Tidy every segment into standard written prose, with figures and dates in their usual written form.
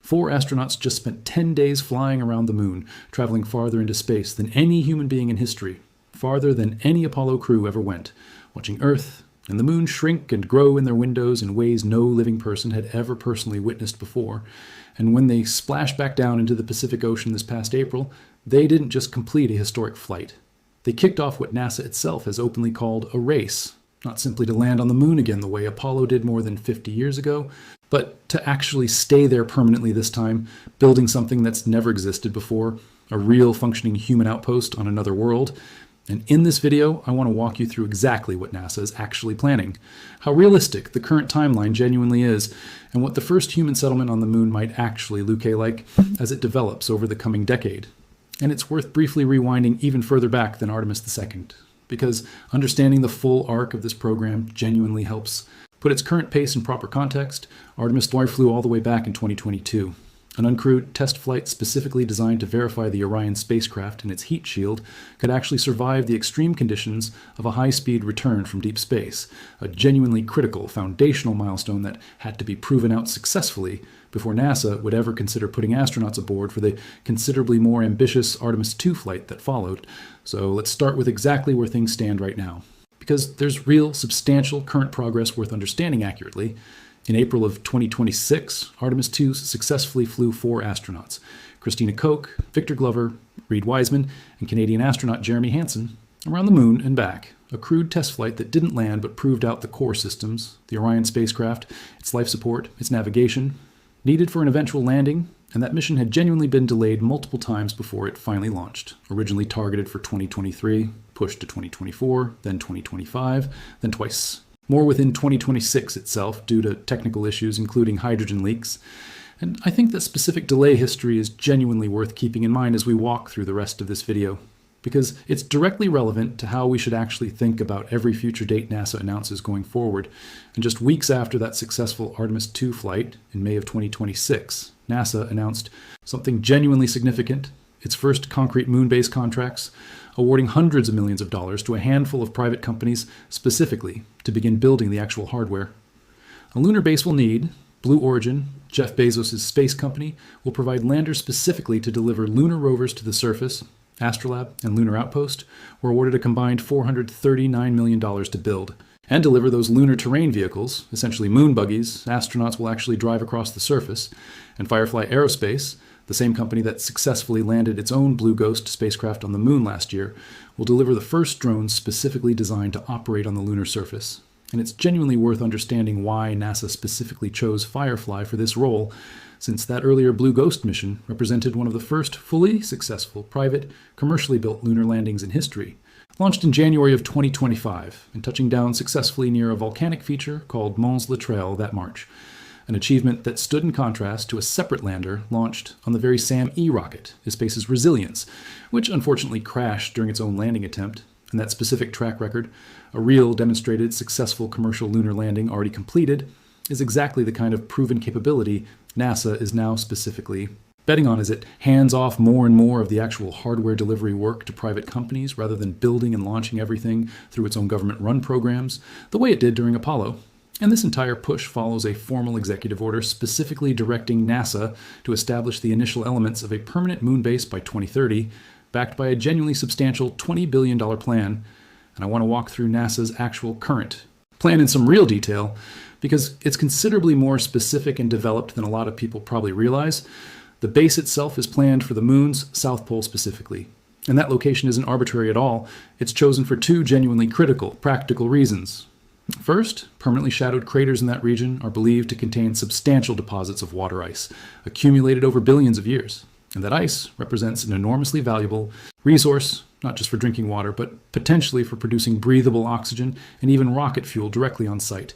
4 astronauts just spent 10 days flying around the moon, traveling farther into space than any human being in history, farther than any Apollo crew ever went, watching Earth and the moon shrink and grow in their windows in ways no living person had ever personally witnessed before. And when they splashed back down into the Pacific Ocean this past April, they didn't just complete a historic flight. They kicked off what NASA itself has openly called a race, not simply to land on the moon again the way Apollo did more than 50 years ago, but to actually stay there permanently this time, building something that's never existed before, a real functioning human outpost on another world. And in this video, I want to walk you through exactly what NASA is actually planning, how realistic the current timeline genuinely is, and what the first human settlement on the moon might actually look like as it develops over the coming decade. And it's worth briefly rewinding even further back than Artemis II, because understanding the full arc of this program genuinely helps put its current pace in proper context. Artemis flew all the way back in 2022. An uncrewed test flight specifically designed to verify the Orion spacecraft and its heat shield could actually survive the extreme conditions of a high-speed return from deep space, a genuinely critical, foundational milestone that had to be proven out successfully before NASA would ever consider putting astronauts aboard for the considerably more ambitious Artemis II flight that followed. So let's start with exactly where things stand right now, because there's real, substantial current progress worth understanding accurately. In April of 2026, Artemis II successfully flew 4 astronauts, Christina Koch, Victor Glover, Reed Wiseman, and Canadian astronaut Jeremy Hansen, around the moon and back, a crewed test flight that didn't land but proved out the core systems, the Orion spacecraft, its life support, its navigation, needed for an eventual landing, and that mission had genuinely been delayed multiple times before it finally launched, originally targeted for 2023, pushed to 2024, then 2025, then twice more within 2026 itself due to technical issues including hydrogen leaks. And I think that specific delay history is genuinely worth keeping in mind as we walk through the rest of this video, because it's directly relevant to how we should actually think about every future date NASA announces going forward. And just weeks after that successful Artemis II flight in May of 2026, NASA announced something genuinely significant: its first concrete moon-based contracts, awarding hundreds of millions of dollars to a handful of private companies specifically to begin building the actual hardware. A lunar base will need Blue Origin, Jeff Bezos' space company, will provide landers specifically to deliver lunar rovers to the surface. Astrolab and Lunar Outpost were awarded a combined $439 million to build and deliver those lunar terrain vehicles, essentially moon buggies astronauts will actually drive across the surface. And Firefly Aerospace, the same company that successfully landed its own Blue Ghost spacecraft on the moon last year, will deliver the first drones specifically designed to operate on the lunar surface. And it's genuinely worth understanding why NASA specifically chose Firefly for this role, since that earlier Blue Ghost mission represented one of the first fully successful private, commercially built lunar landings in history, launched in January of 2025 and touching down successfully near a volcanic feature called Mons Latrelle that March. An achievement that stood in contrast to a separate lander launched on the very SAM-E rocket, Space's Resilience, which unfortunately crashed during its own landing attempt. And that specific track record, a real demonstrated successful commercial lunar landing already completed, is exactly the kind of proven capability NASA is now specifically betting on as it hands off more and more of the actual hardware delivery work to private companies rather than building and launching everything through its own government-run programs, the way it did during Apollo. And this entire push follows a formal executive order specifically directing NASA to establish the initial elements of a permanent moon base by 2030, backed by a genuinely substantial $20 billion plan. And I want to walk through NASA's actual current plan in some real detail, because it's considerably more specific and developed than a lot of people probably realize. The base itself is planned for the moon's south pole specifically. And that location isn't arbitrary at all. It's chosen for 2 genuinely critical, practical reasons. First, permanently shadowed craters in that region are believed to contain substantial deposits of water ice, accumulated over billions of years. And that ice represents an enormously valuable resource, not just for drinking water, but potentially for producing breathable oxygen and even rocket fuel directly on site,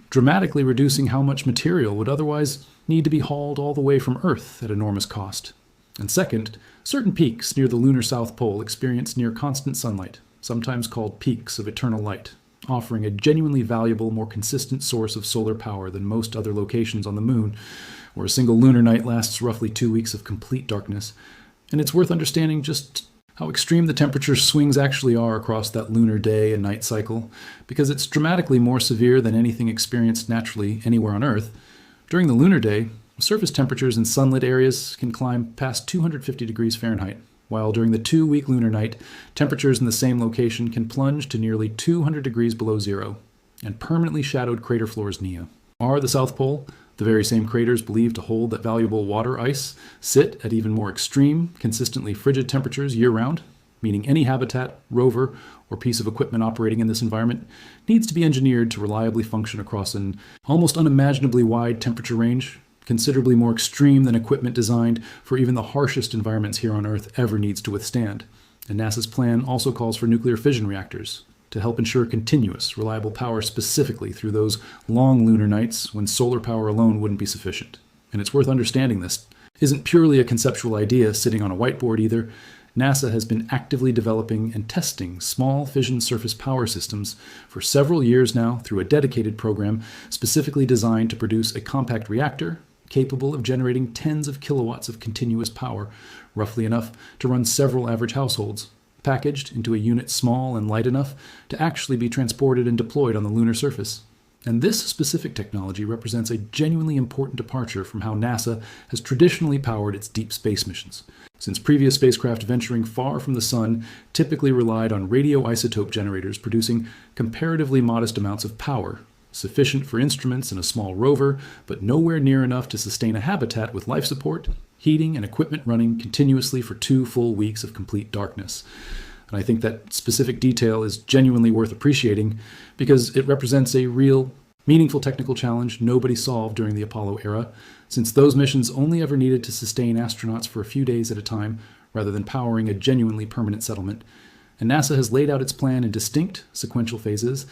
dramatically reducing how much material would otherwise need to be hauled all the way from Earth at enormous cost. And second, certain peaks near the lunar south pole experience near constant sunlight, sometimes called peaks of eternal light, offering a genuinely valuable, more consistent source of solar power than most other locations on the moon, where a single lunar night lasts roughly 2 weeks of complete darkness. And it's worth understanding just how extreme the temperature swings actually are across that lunar day and night cycle, because it's dramatically more severe than anything experienced naturally anywhere on Earth. During the lunar day, Surface temperatures in sunlit areas can climb past 250 degrees Fahrenheit, while during the 2-week lunar night, temperatures in the same location can plunge to nearly 200 degrees below zero, and permanently shadowed crater floors near. Are the South Pole, the very same craters believed to hold that valuable water ice, sit at even more extreme, consistently frigid temperatures year-round, meaning any habitat, rover, or piece of equipment operating in this environment needs to be engineered to reliably function across an almost unimaginably wide temperature range, considerably more extreme than equipment designed for even the harshest environments here on Earth ever needs to withstand. And NASA's plan also calls for nuclear fission reactors to help ensure continuous, reliable power specifically through those long lunar nights when solar power alone wouldn't be sufficient. And it's worth understanding this isn't purely a conceptual idea sitting on a whiteboard either. NASA has been actively developing and testing small fission surface power systems for several years now through a dedicated program specifically designed to produce a compact reactor capable of generating tens of kilowatts of continuous power, roughly enough to run several average households, packaged into a unit small and light enough to actually be transported and deployed on the lunar surface. And this specific technology represents a genuinely important departure from how NASA has traditionally powered its deep space missions, since previous spacecraft venturing far from the sun typically relied on radioisotope generators producing comparatively modest amounts of power, sufficient for instruments and a small rover, but nowhere near enough to sustain a habitat with life support, heating, and equipment running continuously for 2 full weeks of complete darkness. And I think that specific detail is genuinely worth appreciating because it represents a real, meaningful technical challenge nobody solved during the Apollo era, since those missions only ever needed to sustain astronauts for a few days at a time rather than powering a genuinely permanent settlement. And NASA has laid out its plan in distinct, sequential phases,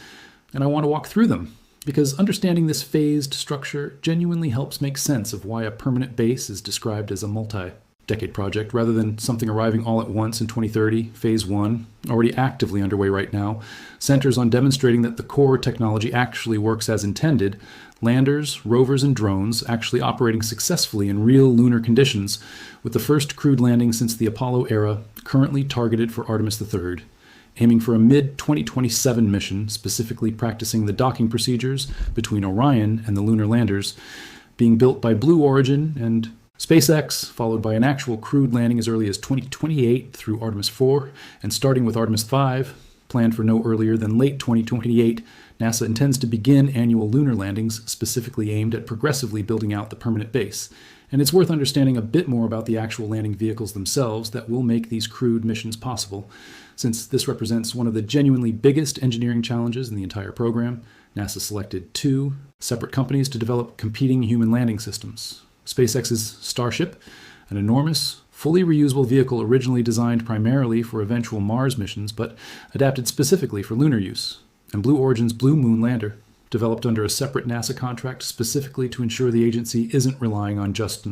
and I want to walk through them, because understanding this phased structure genuinely helps make sense of why a permanent base is described as a multi-decade project rather than something arriving all at once in 2030. Phase 1, already actively underway right now, centers on demonstrating that the core technology actually works as intended, landers, rovers, and drones actually operating successfully in real lunar conditions, with the first crewed landing since the Apollo era currently targeted for Artemis III. Aiming for a mid-2027 mission, specifically practicing the docking procedures between Orion and the lunar landers, being built by Blue Origin and SpaceX, followed by an actual crewed landing as early as 2028 through Artemis IV, and starting with Artemis V, planned for no earlier than late 2028, NASA intends to begin annual lunar landings specifically aimed at progressively building out the permanent base. And it's worth understanding a bit more about the actual landing vehicles themselves that will make these crewed missions possible. Since this represents one of the genuinely biggest engineering challenges in the entire program, NASA selected 2 separate companies to develop competing human landing systems. SpaceX's Starship, an enormous, fully reusable vehicle originally designed primarily for eventual Mars missions but adapted specifically for lunar use, and Blue Origin's Blue Moon lander, developed under a separate NASA contract specifically to ensure the agency isn't relying on just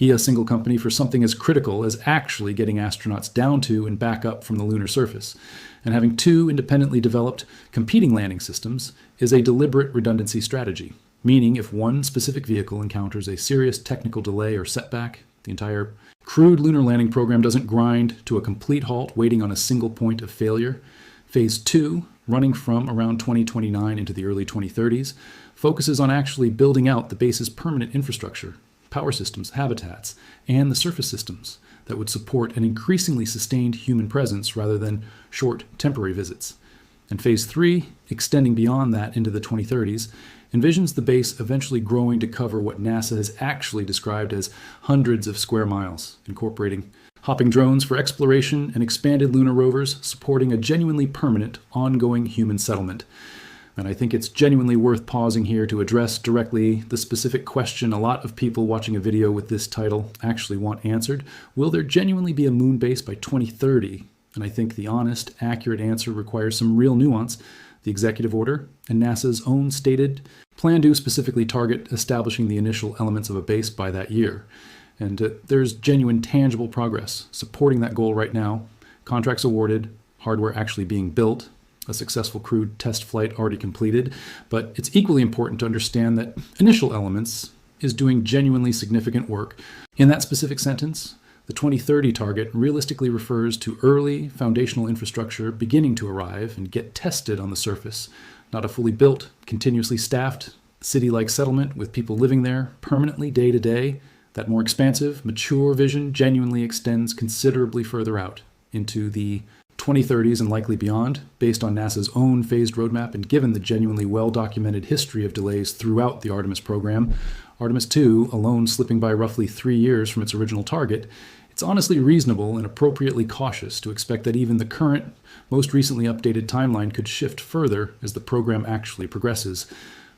a single company for something as critical as actually getting astronauts down to and back up from the lunar surface. And having 2 independently developed competing landing systems is a deliberate redundancy strategy, meaning if one specific vehicle encounters a serious technical delay or setback, the entire crewed lunar landing program doesn't grind to a complete halt waiting on a single point of failure. Phase 2, running from around 2029 into the early 2030s, focuses on actually building out the base's permanent infrastructure, power systems, habitats, and the surface systems that would support an increasingly sustained human presence rather than short, temporary visits. And Phase 3, extending beyond that into the 2030s, envisions the base eventually growing to cover what NASA has actually described as hundreds of square miles, incorporating hopping drones for exploration and expanded lunar rovers supporting a genuinely permanent, ongoing human settlement. And I think it's genuinely worth pausing here to address directly the specific question a lot of people watching a video with this title actually want answered. Will there genuinely be a moon base by 2030? And I think the honest, accurate answer requires some real nuance. The executive order and NASA's own stated plan do specifically target establishing the initial elements of a base by that year. And there's genuine, tangible progress supporting that goal right now. Contracts awarded, hardware actually being built, a successful crewed test flight already completed. But it's equally important to understand that initial elements is doing genuinely significant work. In that specific sentence, the 2030 target realistically refers to early foundational infrastructure beginning to arrive and get tested on the surface, not a fully built, continuously staffed, city-like settlement with people living there permanently day to day, that more expansive, mature vision genuinely extends considerably further out into the 2030s and likely beyond, based on NASA's own phased roadmap and given the genuinely well-documented history of delays throughout the Artemis program, Artemis 2 alone slipping by roughly 3 years from its original target, it's honestly reasonable and appropriately cautious to expect that even the current, most recently updated timeline could shift further as the program actually progresses.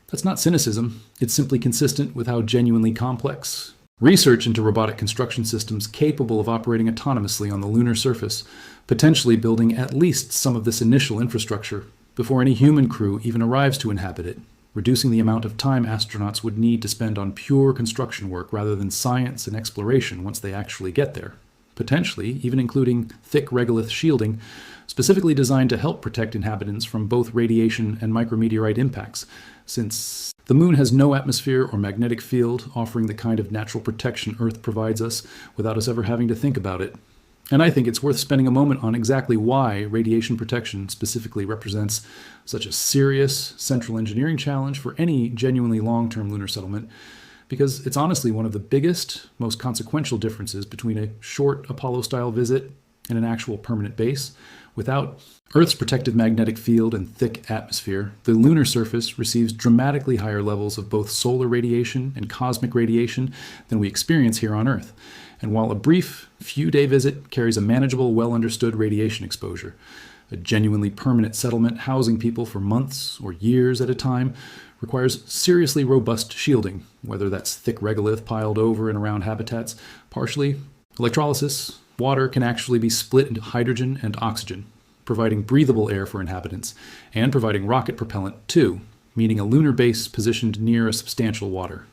That's not cynicism, it's simply consistent with how genuinely complex research into robotic construction systems capable of operating autonomously on the lunar surface, potentially building at least some of this initial infrastructure before any human crew even arrives to inhabit it, reducing the amount of time astronauts would need to spend on pure construction work rather than science and exploration once they actually get there, potentially even including thick regolith shielding specifically designed to help protect inhabitants from both radiation and micrometeorite impacts, since the moon has no atmosphere or magnetic field, offering the kind of natural protection Earth provides us without us ever having to think about it. And I think it's worth spending a moment on exactly why radiation protection specifically represents such a serious central engineering challenge for any genuinely long-term lunar settlement, because it's honestly one of the biggest, most consequential differences between a short Apollo-style visit and an actual permanent base. Without Earth's protective magnetic field and thick atmosphere, the lunar surface receives dramatically higher levels of both solar radiation and cosmic radiation than we experience here on Earth. And while a brief, few-day visit carries a manageable, well-understood radiation exposure, a genuinely permanent settlement housing people for months or years at a time requires seriously robust shielding, whether that's thick regolith piled over and around habitats, partially electrolysis. Water can actually be split into hydrogen and oxygen, providing breathable air for inhabitants, and providing rocket propellant too, meaning a lunar base positioned near a substantial water.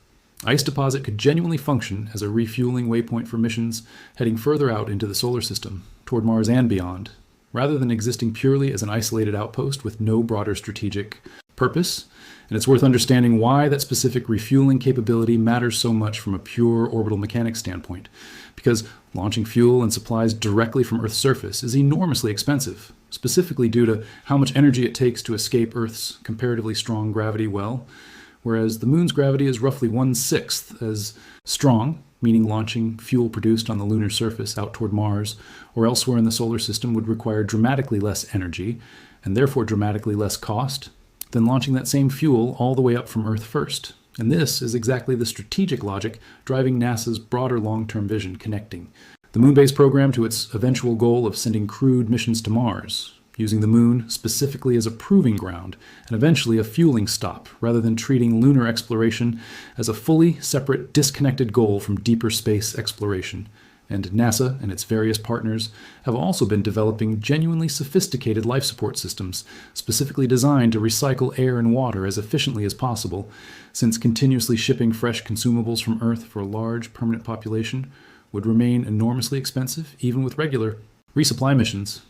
Ice deposit could genuinely function as a refueling waypoint for missions heading further out into the solar system, toward Mars and beyond, rather than existing purely as an isolated outpost with no broader strategic purpose. And it's worth understanding why that specific refueling capability matters so much from a pure orbital mechanics standpoint, because launching fuel and supplies directly from Earth's surface is enormously expensive, specifically due to how much energy it takes to escape Earth's comparatively strong gravity well, whereas the moon's gravity is roughly 1/6 as strong, meaning launching fuel produced on the lunar surface out toward Mars or elsewhere in the solar system would require dramatically less energy, and therefore dramatically less cost, than launching that same fuel all the way up from Earth first. And this is exactly the strategic logic driving NASA's broader long-term vision, connecting the moon base program to its eventual goal of sending crewed missions to Mars, using the moon specifically as a proving ground and eventually a fueling stop, rather than treating lunar exploration as a fully separate, disconnected goal from deeper space exploration. And NASA and its various partners have also been developing genuinely sophisticated life support systems, specifically designed to recycle air and water as efficiently as possible, since continuously shipping fresh consumables from Earth for a large permanent population would remain enormously expensive, even with regular resupply missions.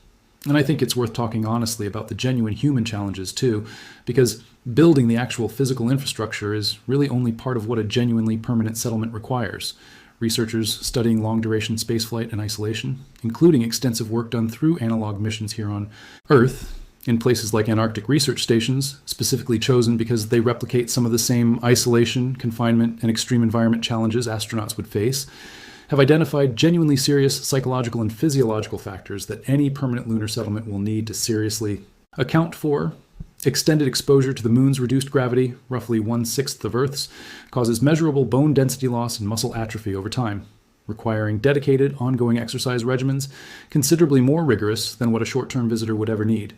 And I think it's worth talking honestly about the genuine human challenges too, because building the actual physical infrastructure is really only part of what a genuinely permanent settlement requires. Researchers studying long-duration spaceflight and isolation, including extensive work done through analog missions here on Earth, in places like Antarctic research stations, specifically chosen because they replicate some of the same isolation, confinement, and extreme environment challenges astronauts would face, have identified genuinely serious psychological and physiological factors that any permanent lunar settlement will need to seriously account for. Extended exposure to the moon's reduced gravity, roughly 1/6 of Earth's, causes measurable bone density loss and muscle atrophy over time, requiring dedicated, ongoing exercise regimens considerably more rigorous than what a short-term visitor would ever need.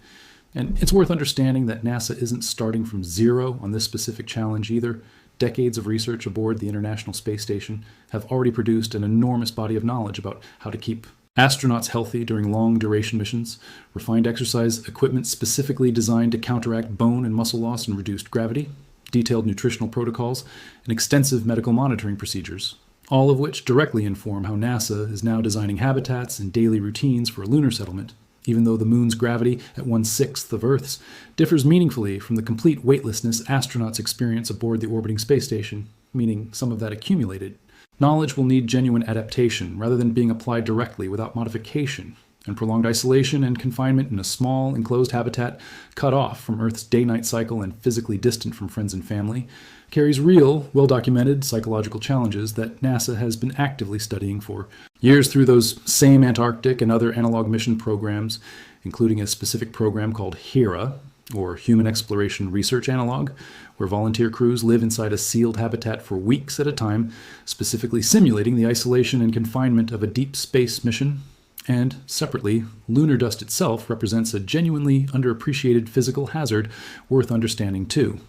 And it's worth understanding that NASA isn't starting from zero on this specific challenge either. Decades of research aboard the International Space Station have already produced an enormous body of knowledge about how to keep astronauts healthy during long-duration missions, refined exercise equipment specifically designed to counteract bone and muscle loss and reduced gravity, detailed nutritional protocols, and extensive medical monitoring procedures, all of which directly inform how NASA is now designing habitats and daily routines for a lunar settlement, even though the moon's gravity at 1/6 of Earth's differs meaningfully from the complete weightlessness astronauts experience aboard the orbiting space station, meaning some of that accumulated. Knowledge will need genuine adaptation rather than being applied directly without modification, And prolonged isolation and confinement in a small, enclosed habitat, cut off from Earth's day-night cycle and physically distant from friends and family, carries real, well-documented psychological challenges that NASA has been actively studying for years through those same Antarctic and other analog mission programs, including a specific program called HERA, or Human Exploration Research Analog, where volunteer crews live inside a sealed habitat for weeks at a time, specifically simulating the isolation and confinement of a deep space mission. And, separately, lunar dust itself represents a genuinely underappreciated physical hazard worth understanding too.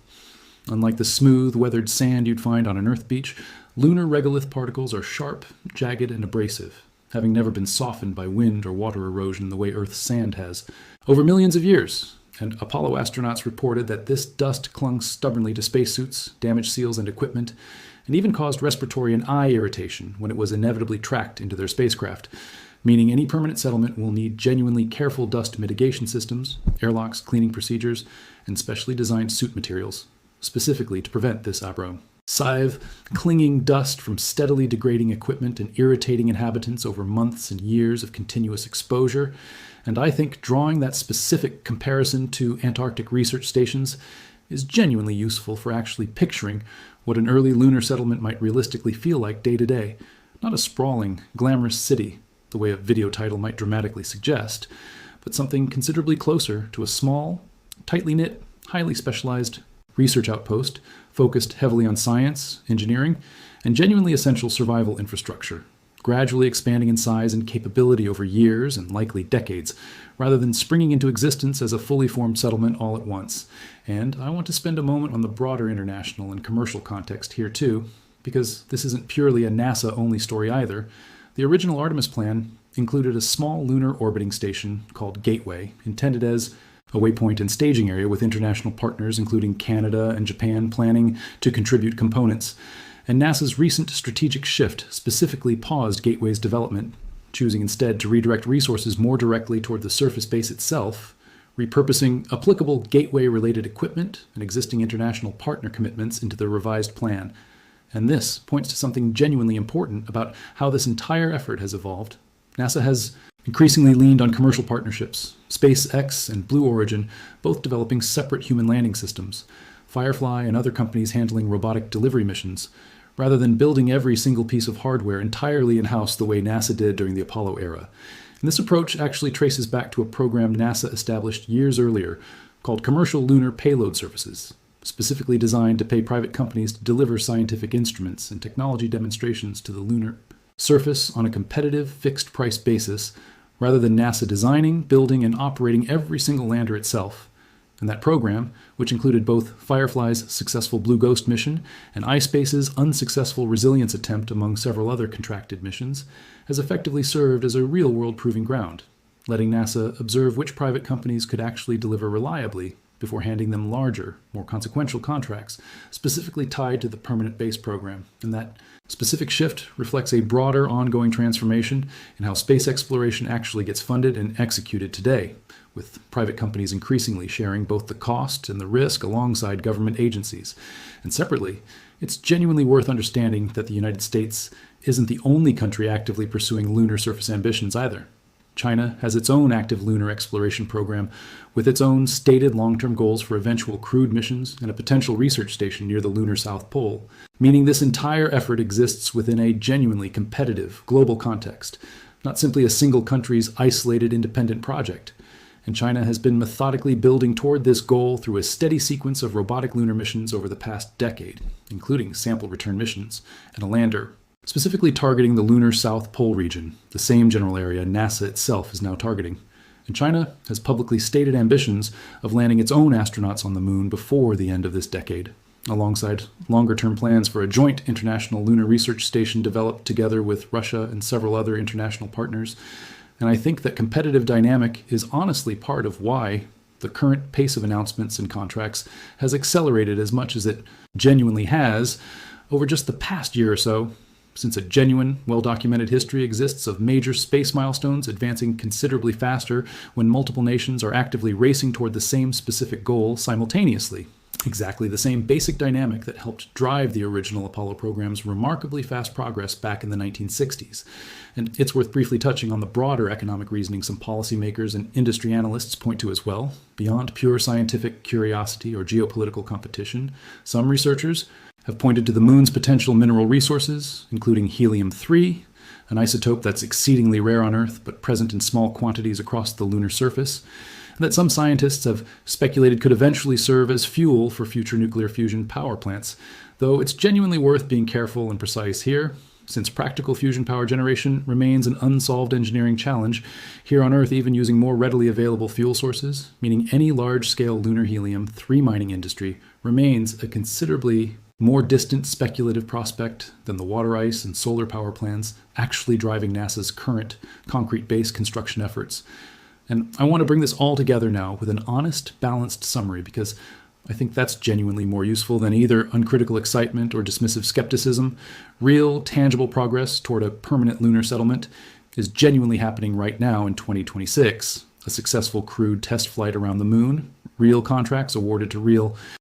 Unlike the smooth, weathered sand you'd find on an Earth beach, lunar regolith particles are sharp, jagged, and abrasive, having never been softened by wind or water erosion the way Earth's sand has. Over millions of years, and Apollo astronauts reported that this dust clung stubbornly to spacesuits, damaged seals and equipment, and even caused respiratory and eye irritation when it was inevitably tracked into their spacecraft, meaning any permanent settlement will need genuinely careful dust mitigation systems, airlocks, cleaning procedures, and specially designed suit materials, specifically to prevent this abro. Sieve clinging dust from steadily degrading equipment and irritating inhabitants over months and years of continuous exposure. And I think drawing that specific comparison to Antarctic research stations is genuinely useful for actually picturing what an early lunar settlement might realistically feel like day to day. Not a sprawling, glamorous city, the way a video title might dramatically suggest, but something considerably closer to a small, tightly knit, highly specialized research outpost focused heavily on science, engineering, and genuinely essential survival infrastructure, gradually expanding in size and capability over years and likely decades, rather than springing into existence as a fully formed settlement all at once. And I want to spend a moment on the broader international and commercial context here too, because this isn't purely a NASA-only story either. The original Artemis plan included a small lunar orbiting station called Gateway, intended as a waypoint and staging area with international partners including Canada and Japan planning to contribute components. And NASA's recent strategic shift specifically paused Gateway's development, choosing instead to redirect resources more directly toward the surface base itself, repurposing applicable Gateway-related equipment and existing international partner commitments into the revised plan. And this points to something genuinely important about how this entire effort has evolved. NASA has increasingly leaned on commercial partnerships, SpaceX and Blue Origin both developing separate human landing systems, Firefly and other companies handling robotic delivery missions, rather than building every single piece of hardware entirely in-house the way NASA did during the Apollo era. And this approach actually traces back to a program NASA established years earlier called Commercial Lunar Payload Services, specifically designed to pay private companies to deliver scientific instruments and technology demonstrations to the lunar surface on a competitive, fixed-price basis, rather than NASA designing, building, and operating every single lander itself. And that program, which included both Firefly's successful Blue Ghost mission and iSpace's unsuccessful Resilience attempt among several other contracted missions, has effectively served as a real-world proving ground, letting NASA observe which private companies could actually deliver reliably before handing them larger, more consequential contracts, specifically tied to the permanent base program. And that specific shift reflects a broader ongoing transformation in how space exploration actually gets funded and executed today, with private companies increasingly sharing both the cost and the risk alongside government agencies. And separately, it's genuinely worth understanding that the United States isn't the only country actively pursuing lunar surface ambitions either. China has its own active lunar exploration program with its own stated long-term goals for eventual crewed missions and a potential research station near the lunar South Pole, meaning this entire effort exists within a genuinely competitive global context, not simply a single country's isolated independent project. And China has been methodically building toward this goal through a steady sequence of robotic lunar missions over the past decade, including sample return missions and a lander, specifically targeting the lunar South Pole region, the same general area NASA itself is now targeting. And China has publicly stated ambitions of landing its own astronauts on the moon before the end of this decade, alongside longer-term plans for a joint international lunar research station developed together with Russia and several other international partners. And I think that competitive dynamic is honestly part of why the current pace of announcements and contracts has accelerated as much as it genuinely has over just the past year or so, since a genuine, well-documented history exists of major space milestones advancing considerably faster when multiple nations are actively racing toward the same specific goal simultaneously. Exactly the same basic dynamic that helped drive the original Apollo program's remarkably fast progress back in the 1960s. And it's worth briefly touching on the broader economic reasoning some policymakers and industry analysts point to as well. Beyond pure scientific curiosity or geopolitical competition, some researchers have pointed to the moon's potential mineral resources, including helium-3, an isotope that's exceedingly rare on Earth but present in small quantities across the lunar surface, that some scientists have speculated could eventually serve as fuel for future nuclear fusion power plants, though it's genuinely worth being careful and precise here, since practical fusion power generation remains an unsolved engineering challenge here on Earth, even using more readily available fuel sources, meaning any large-scale lunar helium-3 mining industry remains a considerably more distant speculative prospect than the water ice and solar power plants actually driving NASA's current concrete base construction efforts. And I want to bring this all together now with an honest, balanced summary, because I think that's genuinely more useful than either uncritical excitement or dismissive skepticism. Real, tangible progress toward a permanent lunar settlement is genuinely happening right now in 2026. A successful crewed test flight around the moon, real contracts awarded to real